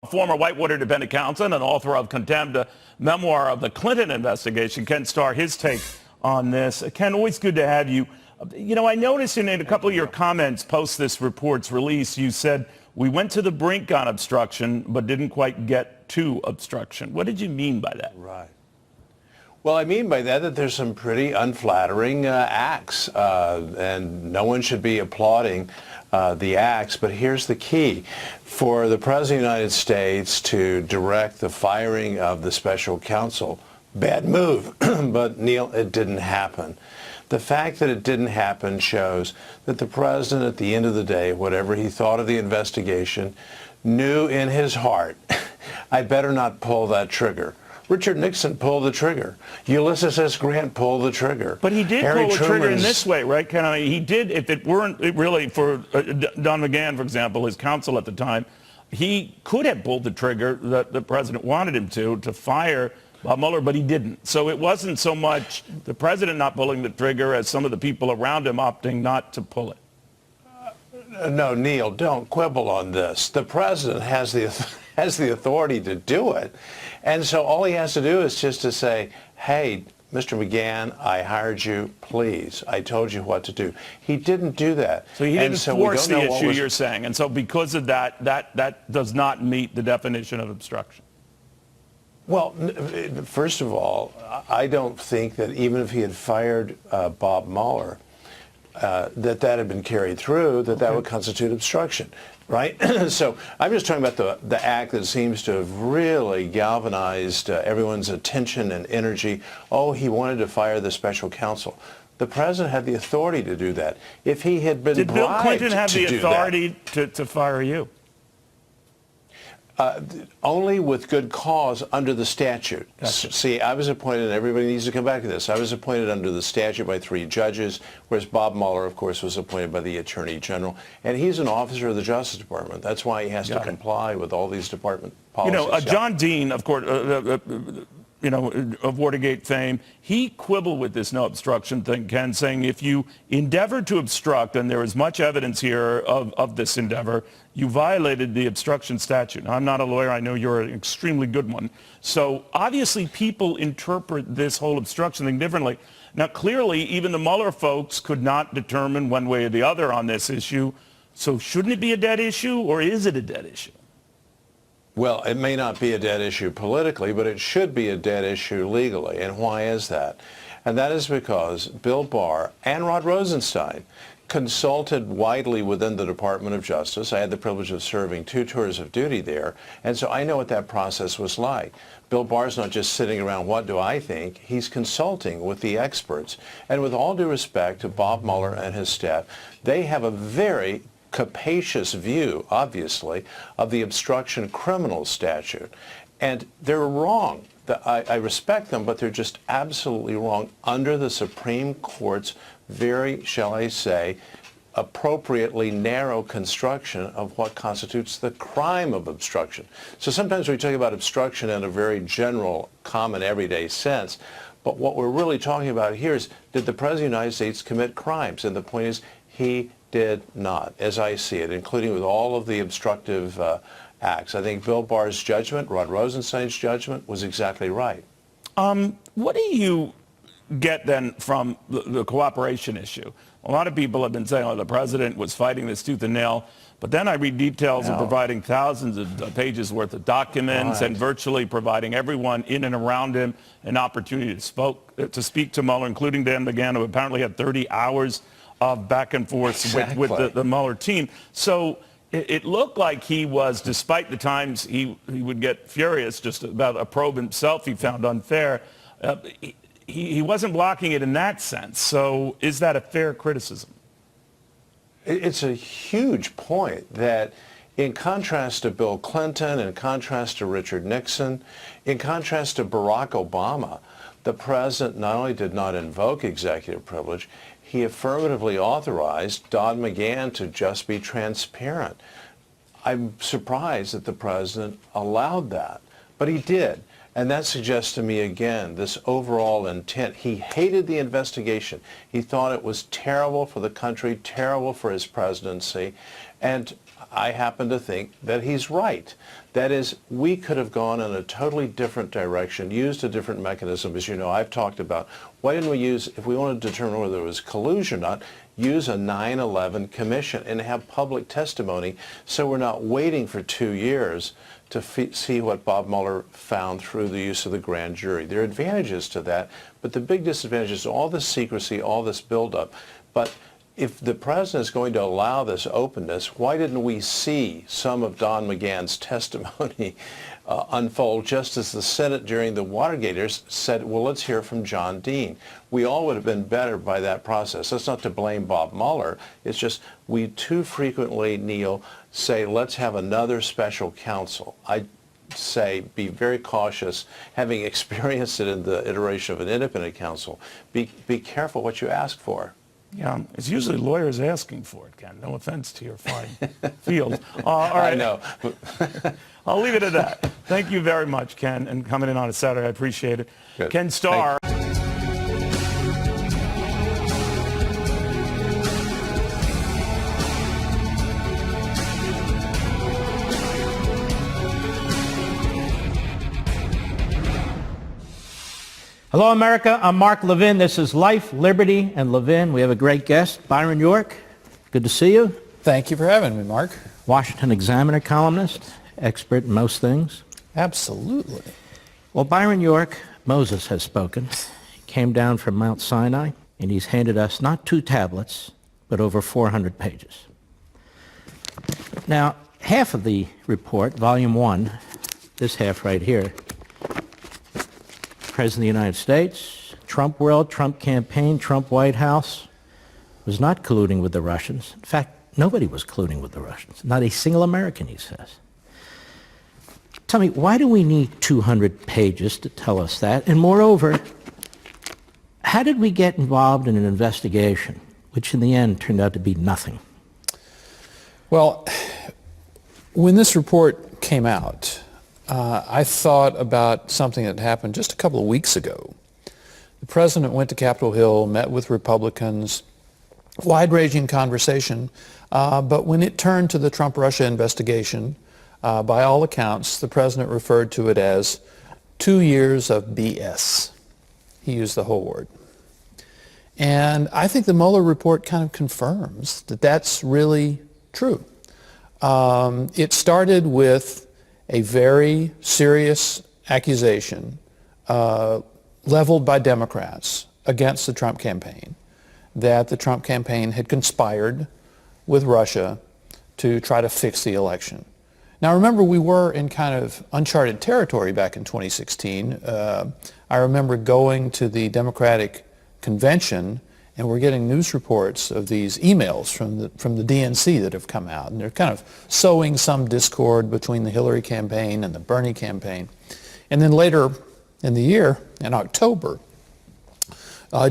Former Whitewater defendant counsel and author of Contempt, a memoir of the Clinton investigation. Ken Starr, his take on this. Ken, always good to have you. You know, I noticed in a couple of your comments post this report's release, you said, we went to the brink on obstruction, but didn't quite get to obstruction. What did you mean by that? Right. Well, I mean by that there's some pretty unflattering acts, and no one should be applauding the acts. But here's the key. For the President of the United States to direct the firing of the special counsel, bad move. But, Neil, it didn't happen. The fact that it didn't happen shows that the President, at the end of the day, whatever he thought of the investigation, knew in his heart, I better not pull that trigger. Richard Nixon pulled the trigger. Ulysses S. Grant pulled the trigger. But he did pull the trigger in this way, right, Ken? I mean, he did, if it weren't really for Don McGahn, for example, his counsel at the time, he could have pulled the trigger that the president wanted him to fire Bob Mueller, but he didn't. So it wasn't so much the president not pulling the trigger as some of the people around him opting not to pull it. No, Neil, don't quibble on this. The president has the authority to do it. And so all he has to do is just to say, hey, Mr. McGahn, I hired you, please. I told you what to do. He didn't do that. So he didn't force the issue, you're saying. And so because of that, that does not meet the definition of obstruction. Well, first of all, I don't think that even if he had fired Bob Mueller, that had been carried through, that would constitute obstruction, right? So I'm just talking about the act that seems to have really galvanized everyone's attention and energy. Oh, he wanted to fire the special counsel. The president had the authority to do that. If he had been bribed to do that. Did Bill Clinton have the authority to fire you? Only with good cause under the statute. Gotcha. See, I was appointed, and everybody needs to come back to this, I was appointed under the statute by 3 judges, whereas Bob Mueller, of course, was appointed by the Attorney General. And he's an officer of the Justice Department. That's why he has to comply with all these department policies. You know, John Dean, of course, you know, of Watergate fame, he quibbled with this no obstruction thing, Ken, saying if you endeavor to obstruct, and there is much evidence here of this endeavor, you violated the obstruction statute. Now, I'm not a lawyer. I know you're an extremely good one. So obviously people interpret this whole obstruction thing differently. Now, clearly, even the Mueller folks could not determine one way or the other on this issue. So shouldn't it be a dead issue, or is it a dead issue? Well, it may not be a dead issue politically, but it should be a dead issue legally. And why is that? And that is because Bill Barr and Rod Rosenstein consulted widely within the Department of Justice. I had the privilege of serving 2 tours of duty there, and so I know what that process was like. Bill Barr's not just sitting around, what do I think? He's consulting with the experts. And with all due respect to Bob Mueller and his staff, they have a very capacious view, obviously, of the obstruction criminal statute. And they're wrong. I respect them, but they're just absolutely wrong under the Supreme Court's very, shall I say, appropriately narrow construction of what constitutes the crime of obstruction. So sometimes we talk about obstruction in a very general, common, everyday sense, but what we're really talking about here is, did the President of the United States commit crimes? And the point is, he did not, as I see it, including with all of the obstructive acts. I think Bill Barr's judgment, Rod Rosenstein's judgment, was exactly right. What do you get then from the cooperation issue? A lot of people have been saying, oh, the president was fighting this tooth and nail, but then I read details of providing thousands of pages worth of documents and virtually providing everyone in and around him an opportunity to speak to Mueller, including Dan McGahn, who apparently had 30 hours of back and forth with the Mueller team. So it looked like he was, despite the times he would get furious just about a probe himself he found unfair, he wasn't blocking it in that sense. So is that a fair criticism? It's a huge point that, in contrast to Bill Clinton, in contrast to Richard Nixon, in contrast to Barack Obama, the president not only did not invoke executive privilege, he affirmatively authorized Don McGahn to just be transparent. I'm surprised that the president allowed that, but he did. And that suggests to me, again, this overall intent. He hated the investigation. He thought it was terrible for the country, terrible for his presidency. And I happen to think that he's right. That is, we could have gone in a totally different direction, used a different mechanism. As you know, I've talked about, why didn't we use, if we wanted to determine whether it was collusion or not, use a 9/11 commission and have public testimony so we're not waiting for 2 years to see what Bob Mueller found through the use of the grand jury. There are advantages to that, but the big disadvantage is all this secrecy, all this buildup. But if the president is going to allow this openness, why didn't we see some of Don McGahn's testimony unfold just as the Senate during the Watergaters said, well, let's hear from John Dean. We all would have been better by that process. That's not to blame Bob Mueller. It's just we too frequently, Neil, say, let's have another special counsel. I say be very cautious, having experienced it in the iteration of an independent counsel. Be careful what you ask for. Yeah, it's usually lawyers asking for it, Ken. No offense to your fine field. All right. I know. I'll leave it at that. Thank you very much, Ken, and coming in on a Saturday. I appreciate it. Good. Ken Starr. Hello, America. I'm Mark Levin. This is Life, Liberty, and Levin. We have a great guest, Byron York. Good to see you. Thank you for having me, Mark. Washington Examiner columnist, expert in most things. Absolutely. Well, Byron York, Moses has spoken. He came down from Mount Sinai, and he's handed us not 2 tablets, but over 400 pages. Now, half of the report, Volume 1, this half right here, President of the United States, Trump world, Trump campaign, Trump White House, was not colluding with the Russians. In fact, nobody was colluding with the Russians. Not a single American, he says. Tell me, why do we need 200 pages to tell us that? And moreover, how did we get involved in an investigation, which in the end turned out to be nothing? Well, when this report came out, I thought about something that happened just a couple of weeks ago. The president went to Capitol Hill, met with Republicans, wide-ranging conversation, but when it turned to the Trump-Russia investigation, by all accounts, the president referred to it as 2 years of BS. He used the whole word. And I think the Mueller report kind of confirms that that's really true. It started with a very serious accusation leveled by Democrats against the Trump campaign, that the Trump campaign had conspired with Russia to try to fix the election. Now remember, we were in kind of uncharted territory back in 2016. I remember going to the Democratic convention, and we're getting news reports of these emails from the DNC that have come out, and they're kind of sowing some discord between the Hillary campaign and the Bernie campaign. And then later in the year, in October,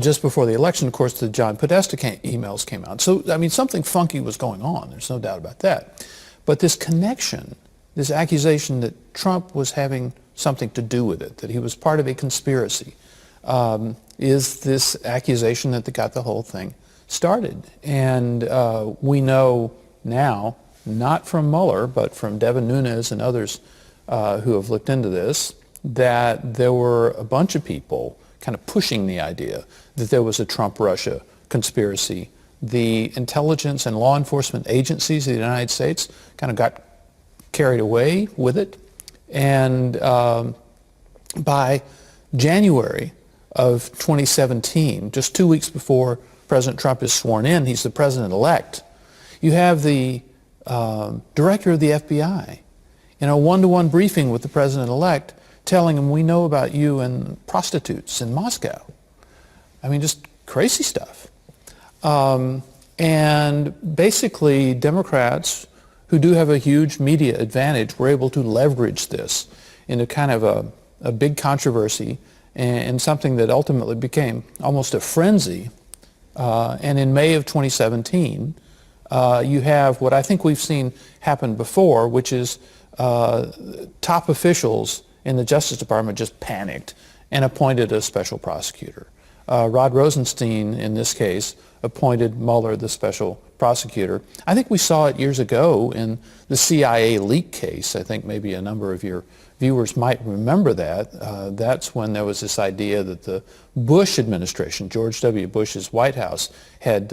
just before the election, of course, the John Podesta emails came out. So, I mean, something funky was going on. There's no doubt about that. But this connection, this accusation that Trump was having something to do with it, that he was part of a conspiracy, is this accusation that got the whole thing started. And we know now, not from Mueller, but from Devin Nunes and others who have looked into this, that there were a bunch of people kind of pushing the idea that there was a Trump-Russia conspiracy. The intelligence and law enforcement agencies of the United States kind of got carried away with it. And by January of 2017, just 2 weeks before President Trump is sworn in, he's the president-elect, you have the director of the FBI in a one-to-one briefing with the president-elect telling him, we know about you and prostitutes in Moscow. I mean, just crazy stuff. And basically, Democrats, who do have a huge media advantage, were able to leverage this into kind of a big controversy and something that ultimately became almost a frenzy. And in May of 2017, you have what I think we've seen happen before, which is top officials in the Justice Department just panicked and appointed a special prosecutor. Rod Rosenstein, in this case, appointed Mueller the special prosecutor. I think we saw it years ago in the CIA leak case. I think maybe a number of your viewers might remember that. That's when there was this idea that the Bush administration, George W. Bush's White House, had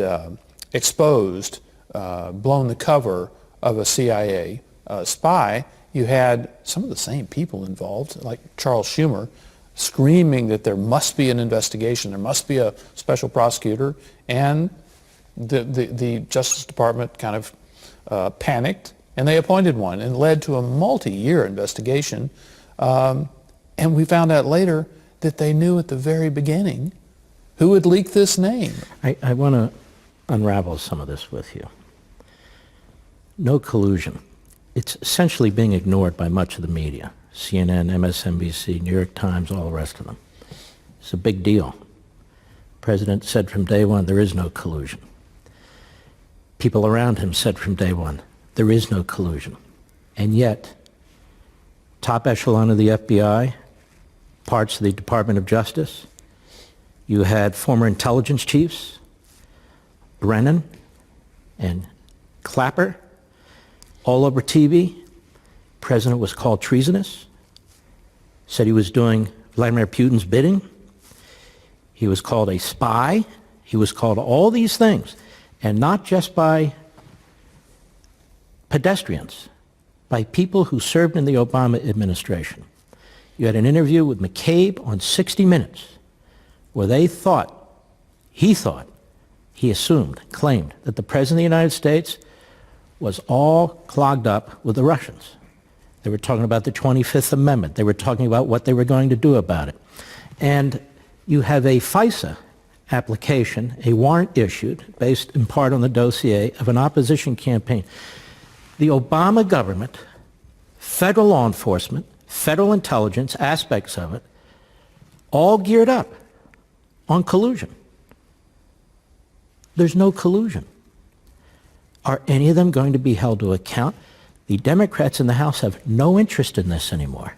exposed, blown the cover of a CIA spy. You had some of the same people involved, like Charles Schumer, screaming that there must be an investigation, there must be a special prosecutor, and the Justice Department kind of panicked, and they appointed one, and led to a multi-year investigation. And we found out later that they knew at the very beginning who had leaked this name. I want to unravel some of this with you. No collusion. It's essentially being ignored by much of the media. CNN, MSNBC, New York Times, all the rest of them. It's a big deal. The president said from day one, there is no collusion. People around him said from day one, there is no collusion. And yet, top echelon of the FBI, parts of the Department of Justice, you had former intelligence chiefs, Brennan and Clapper, all over TV. President was called treasonous, said he was doing Vladimir Putin's bidding. He was called a spy. He was called all these things, and not just by pedestrians, by people who served in the Obama administration. You had an interview with McCabe on 60 Minutes where he assumed, claimed that the President of the United States was all clogged up with the Russians. They were talking about the 25th Amendment. They were talking about what they were going to do about it. And you have a FISA application, a warrant issued, based in part on the dossier of an opposition campaign. The Obama government, federal law enforcement, federal intelligence, aspects of it, all geared up on collusion. There's no collusion. Are any of them going to be held to account? The Democrats in the House have no interest in this anymore.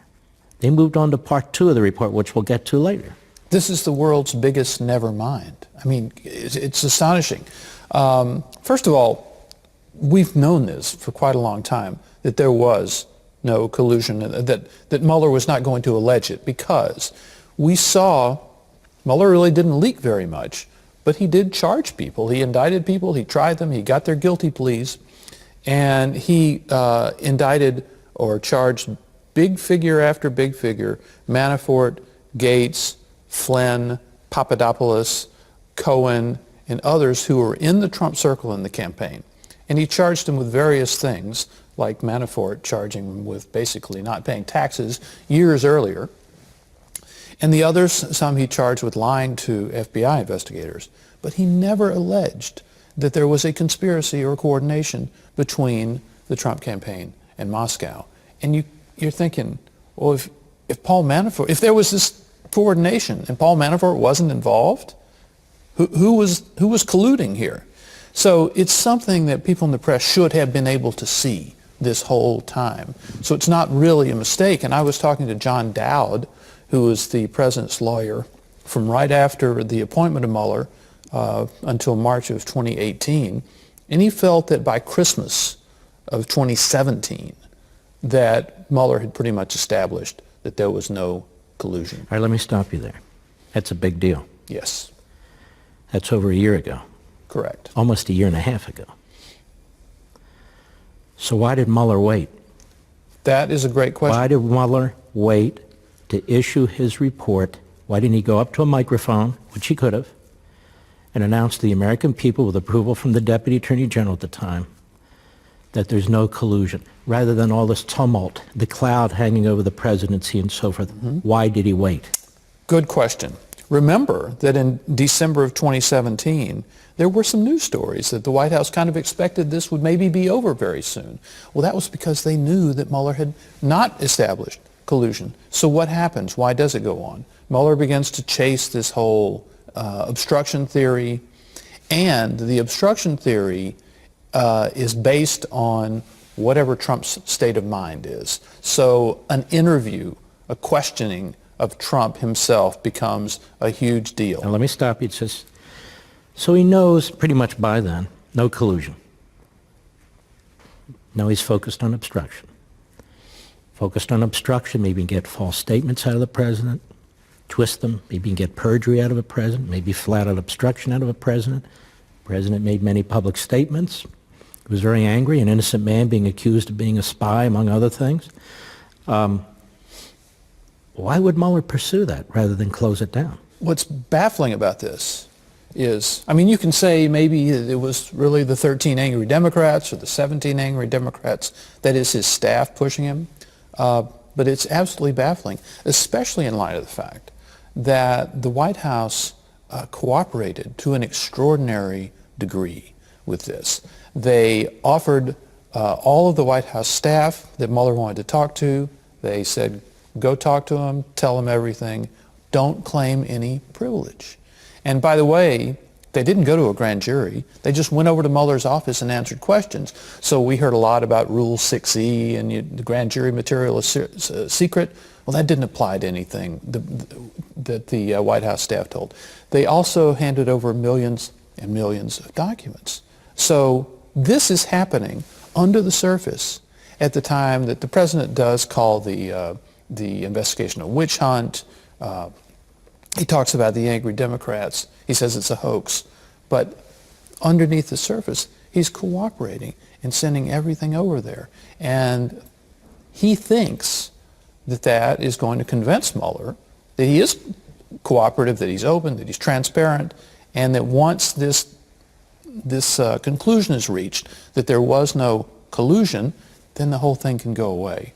They moved on to part 2 of the report, which we'll get to later. This is the world's biggest never mind. I mean, it's astonishing. First of all, we've known this for quite a long time, that there was no collusion, that Mueller was not going to allege it, because we saw Mueller really didn't leak very much, but he did charge people. He indicted people, he tried them, he got their guilty pleas, and he indicted or charged big figure after big figure, Manafort, Gates, Flynn, Papadopoulos, Cohen, and others who were in the Trump circle in the campaign. And he charged them with various things, like Manafort charging him with basically not paying taxes years earlier. And the others, some he charged with lying to FBI investigators. But he never alleged that there was a conspiracy or coordination between the Trump campaign and Moscow. And you're thinking, well, if Paul Manafort, if there was this coordination and Paul Manafort wasn't involved, who was colluding here? So it's something that people in the press should have been able to see this whole time. So it's not really a mistake. And I was talking to John Dowd, who was the president's lawyer from right after the appointment of Mueller until March of 2018. And he felt that by Christmas of 2017, that Mueller had pretty much established that there was no collusion. All right, let me stop you there. That's a big deal. Yes. That's over a year ago. Correct. Almost a year and a half ago. So why did Mueller wait? That is a great question. Why did Mueller wait to issue his report? Why didn't he go up to a microphone, which he could have, and announce to the American people with approval from the Deputy Attorney General at the time that there's no collusion, rather than all this tumult, the cloud hanging over the presidency and so forth? Why did he wait? Good question. Remember that in December of 2017, there were some news stories that the White House kind of expected this would maybe be over very soon. Well, that was because they knew that Mueller had not established collusion. So what happens? Why does it go on? Mueller begins to chase this whole obstruction theory, and the obstruction theory is based on whatever Trump's state of mind is. So an interview, a questioning of Trump himself becomes a huge deal. Now let me stop you. It says, so he knows pretty much by then, no collusion. Now he's focused on obstruction. Focused on obstruction, maybe get false statements out of the president, twist them, maybe get perjury out of a president, maybe flat-out obstruction out of a president. The president made many public statements. He was very angry, an innocent man being accused of being a spy, among other things. Why would Mueller pursue that rather than close it down? What's baffling about this is, I mean, you can say maybe it was really the 13 angry Democrats or the 17 angry Democrats, that is his staff pushing him, but it's absolutely baffling, especially in light of the fact that the White House cooperated to an extraordinary degree with this. They offered all of the White House staff that Mueller wanted to talk to, they said, go talk to him, tell him everything, don't claim any privilege. And by the way, they didn't go to a grand jury. They just went over to Mueller's office and answered questions. So we heard a lot about Rule 6E and the grand jury material is secret. Well, that didn't apply to anything that the White House staff told. They also handed over millions and millions of documents. So this is happening under the surface at the time that the president does call the investigation a witch hunt. He talks about the angry Democrats. He says it's a hoax. But underneath the surface, he's cooperating and sending everything over there. And he thinks that that is going to convince Mueller that he is cooperative, that he's open, that he's transparent, and that once this conclusion is reached, that there was no collusion, then the whole thing can go away.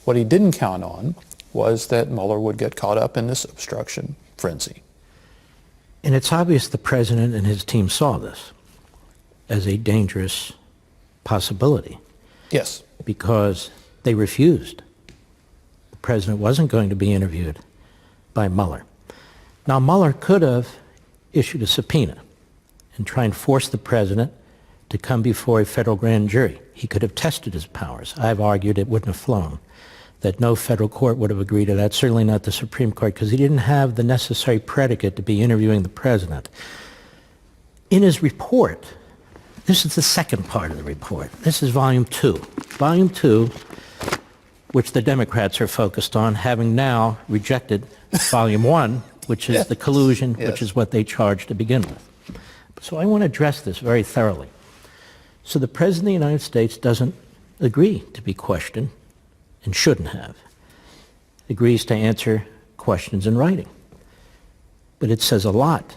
What he didn't count on was that Mueller would get caught up in this obstruction frenzy. And it's obvious the president and his team saw this as a dangerous possibility. Yes. Because they refused. The president wasn't going to be interviewed by Mueller. Now, Mueller could have issued a subpoena and try and force the president to come before a federal grand jury. He could have tested his powers. I've argued it wouldn't have flown, that no federal court would have agreed to that, certainly not the Supreme Court, because he didn't have the necessary predicate to be interviewing the president. In his report, this is the second part of the report. This is Volume 2. Volume 2, which the Democrats are focused on, having now rejected Volume 1, which is the collusion, which is what they charged to begin with. So I want to address this very thoroughly. So the President of the United States doesn't agree to be questioned, and shouldn't have, agrees to answer questions in writing. But it says a lot.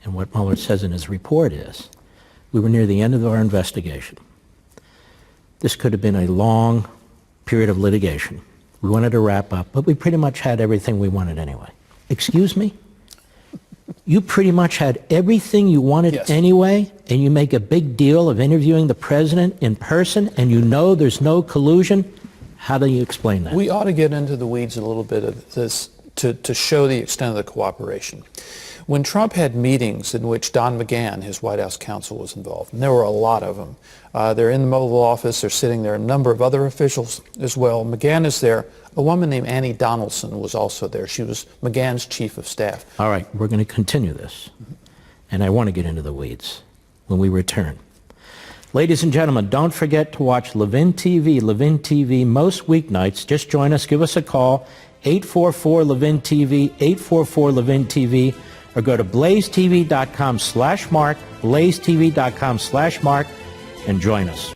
And what Mueller says in his report is, we were near the end of our investigation. This could have been a long period of litigation. We wanted to wrap up, but we pretty much had everything we wanted anyway. Excuse me? You pretty much had everything you wanted anyway, and you make a big deal of interviewing the president in person, and you know there's no collusion? How do you explain that? We ought to get into the weeds a little bit of this to show the extent of the cooperation. When Trump had meetings in which Don McGahn, his White House counsel, was involved, and there were a lot of them. They're in the Oval Office, they're sitting there, a number of other officials as well. McGahn is there. A woman named Annie Donaldson was also there. She was McGahn's chief of staff. All right, we're going to continue this, and I want to get into the weeds when we return. Ladies and gentlemen, don't forget to watch Levin TV, Levin TV, most weeknights. Just join us. Give us a call, 844-LEVIN-TV, 844-LEVIN-TV, or go to blazetv.com/Mark, blazetv.com/Mark, and join us.